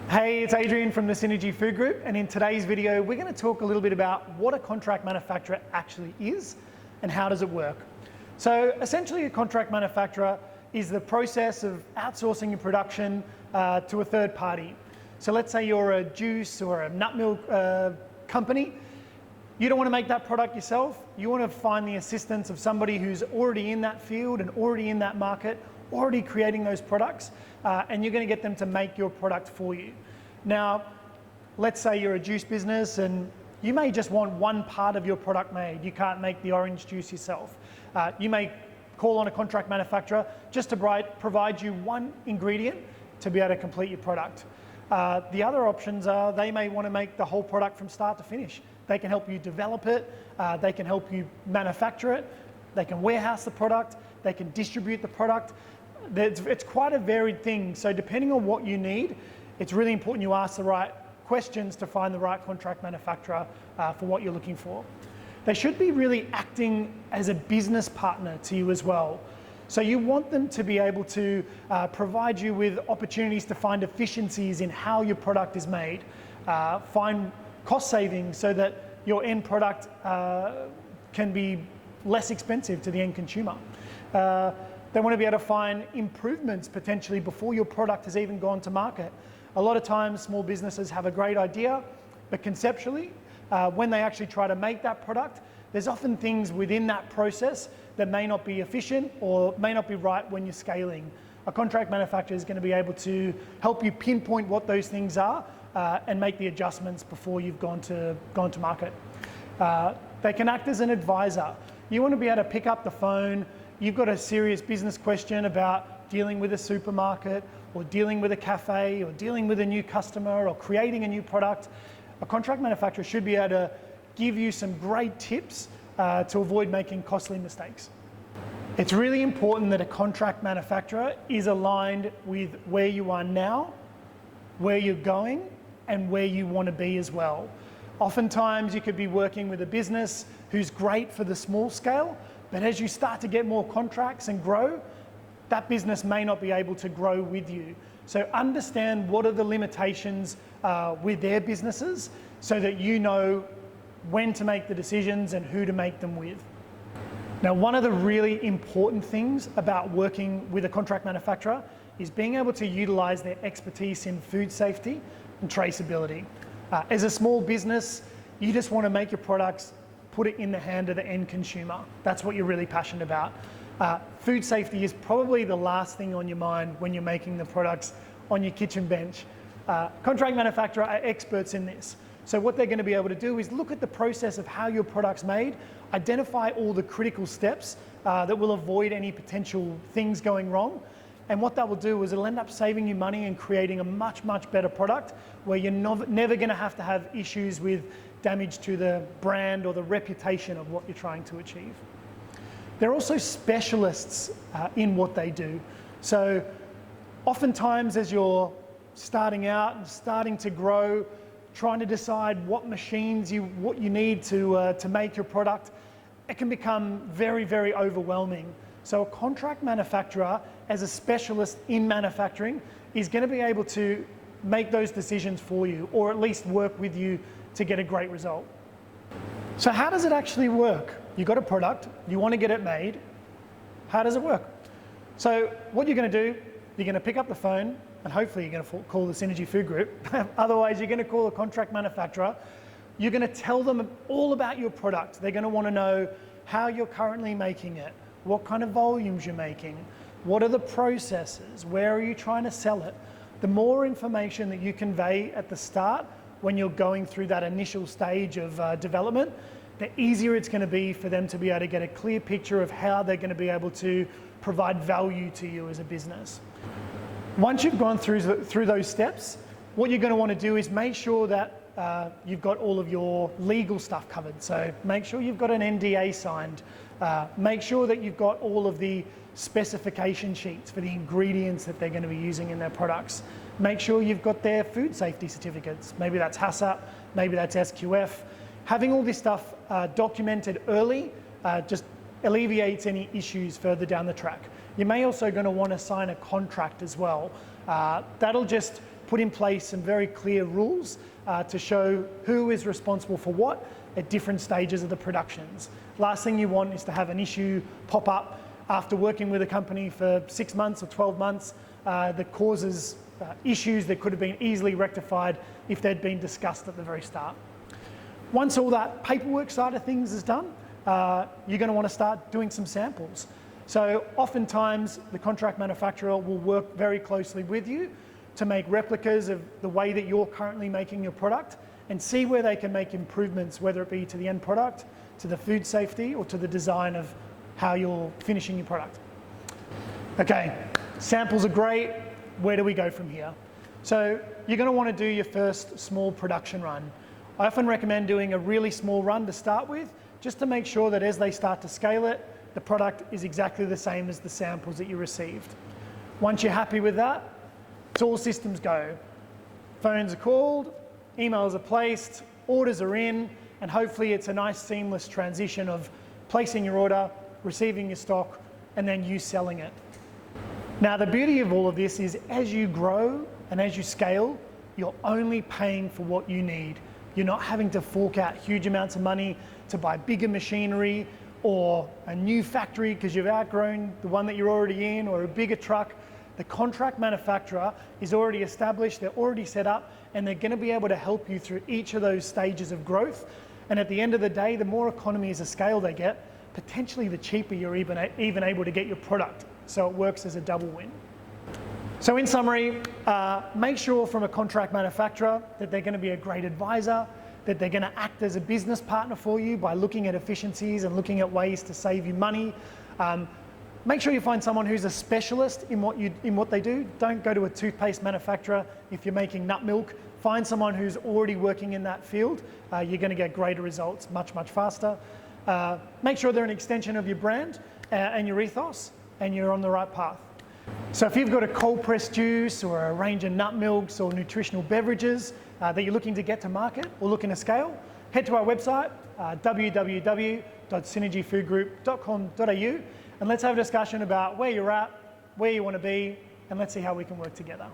Hey, it's Adrian from the Synergy Food Group, and in today's video, we're going to talk a little bit about what a contract manufacturer actually is and how does it work. So essentially, a contract manufacturer is the process of outsourcing your production to a third party. So let's say you're a juice or a nut milk company. You don't want to make that product yourself. You want to find the assistance of somebody who's already in that field and already in that market, already creating those products, and you're going to get them to make your product for you. Now, let's say you're a juice business and you may just want one part of your product made. You can't make the orange juice yourself. You may call on a contract manufacturer just to provide you one ingredient to be able to complete your product. The other options are they may want to make the whole product from start to finish. They can help you develop it, they can help you manufacture it, they can warehouse the product, they can distribute the product. It's quite a varied thing, so depending on what you need, it's really important you ask the right questions to find the right contract manufacturer for what you're looking for. They should be really acting as a business partner to you as well. So you want them to be able to provide you with opportunities to find efficiencies in how your product is made, find cost savings so that your end product can be less expensive to the end consumer. They want to be able to find improvements potentially before your product has even gone to market. A lot of times small businesses have a great idea, but conceptually, when they actually try to make that product, there's often things within that process that may not be efficient or may not be right when you're scaling. A contract manufacturer is going to be able to help you pinpoint what those things are and make the adjustments before you've gone to market. They can act as an advisor. You want to be able to pick up the phone. You've got a serious business question about dealing with a supermarket or dealing with a cafe or dealing with a new customer or creating a new product. A contract manufacturer should be able to give you some great tips to avoid making costly mistakes. It's really important that a contract manufacturer is aligned with where you are now, where you're going, and where you want to be as well. Oftentimes you could be working with a business who's great for the small scale, but as you start to get more contracts and grow, that business may not be able to grow with you. So understand what are the limitations with their businesses so that you know when to make the decisions and who to make them with. Now, one of the really important things about working with a contract manufacturer is being able to utilize their expertise in food safety and traceability. As a small business, you just want to make your products, put it in the hand of the end consumer. That's what you're really passionate about. Food safety is probably the last thing on your mind when you're making the products on your kitchen bench. Contract manufacturer are experts in this. So what they're going to be able to do is look at the process of how your product's made, identify all the critical steps that will avoid any potential things going wrong. And what that will do is it'll end up saving you money and creating a much, much better product where you're never going to have issues with damage to the brand or the reputation of what you're trying to achieve. They're also specialists in what they do. So oftentimes as you're starting out and starting to grow, trying to decide what machines what you need to make your product, it can become very, very overwhelming. So a contract manufacturer, as a specialist in manufacturing, is going to be able to make those decisions for you, or at least work with you to get a great result. So how does it actually work? You've got a product, you want to get it made. How does it work? So what you're going to do, you're going to pick up the phone, and hopefully you're going to call the Synergy Food Group. Otherwise, you're going to call a contract manufacturer. You're going to tell them all about your product. They're going to want to know how you're currently making it, what kind of volumes you're making, what are the processes, where are you trying to sell it. The more information that you convey at the start when you're going through that initial stage of development, the easier it's going to be for them to be able to get a clear picture of how they're going to be able to provide value to you as a business. Once you've gone through those steps, what you're going to want to do is make sure that you've got all of your legal stuff covered. So make sure you've got an NDA signed. Make sure that you've got all of the specification sheets for the ingredients that they're going to be using in their products. Make sure you've got their food safety certificates. Maybe that's HACCP, maybe that's SQF. Having all this stuff documented early just alleviates any issues further down the track. You may also going to want to sign a contract as well. That'll just put in place some very clear rules to show who is responsible for what at different stages of the productions. Last thing you want is to have an issue pop up after working with a company for 6 months or 12 months that causes issues that could have been easily rectified if they'd been discussed at the very start. Once all that paperwork side of things is done, you're going to want to start doing some samples. So oftentimes the contract manufacturer will work very closely with you to make replicas of the way that you're currently making your product and see where they can make improvements, whether it be to the end product, to the food safety, or to the design of how you're finishing your product. Okay, samples are great. Where do we go from here? So you're going to want to do your first small production run. I often recommend doing a really small run to start with, just to make sure that as they start to scale it, the product is exactly the same as the samples that you received. Once you're happy with that, it's all systems go. Phones are called, emails are placed, orders are in, and hopefully it's a nice seamless transition of placing your order, receiving your stock, and then you selling it. Now, the beauty of all of this is as you grow and as you scale, you're only paying for what you need. You're not having to fork out huge amounts of money to buy bigger machinery or a new factory because you've outgrown the one that you're already in, or a bigger truck. The contract manufacturer is already established, they're already set up, and they're going to be able to help you through each of those stages of growth. And at the end of the day, the more economies of scale they get, potentially the cheaper you're even able to get your product. So it works as a double win. So in summary, make sure from a contract manufacturer that they're going to be a great advisor, that they're going to act as a business partner for you by looking at efficiencies and looking at ways to save you money. Make sure you find someone who's a specialist in what they do. Don't go to a toothpaste manufacturer if you're making nut milk. Find someone who's already working in that field. You're going to get greater results much, much faster. Make sure they're an extension of your brand and your ethos, and you're on the right path. So if you've got a cold pressed juice or a range of nut milks or nutritional beverages that you're looking to get to market or looking to scale, head to our website, www.synergyfoodgroup.com.au, and let's have a discussion about where you're at, where you want to be, and let's see how we can work together.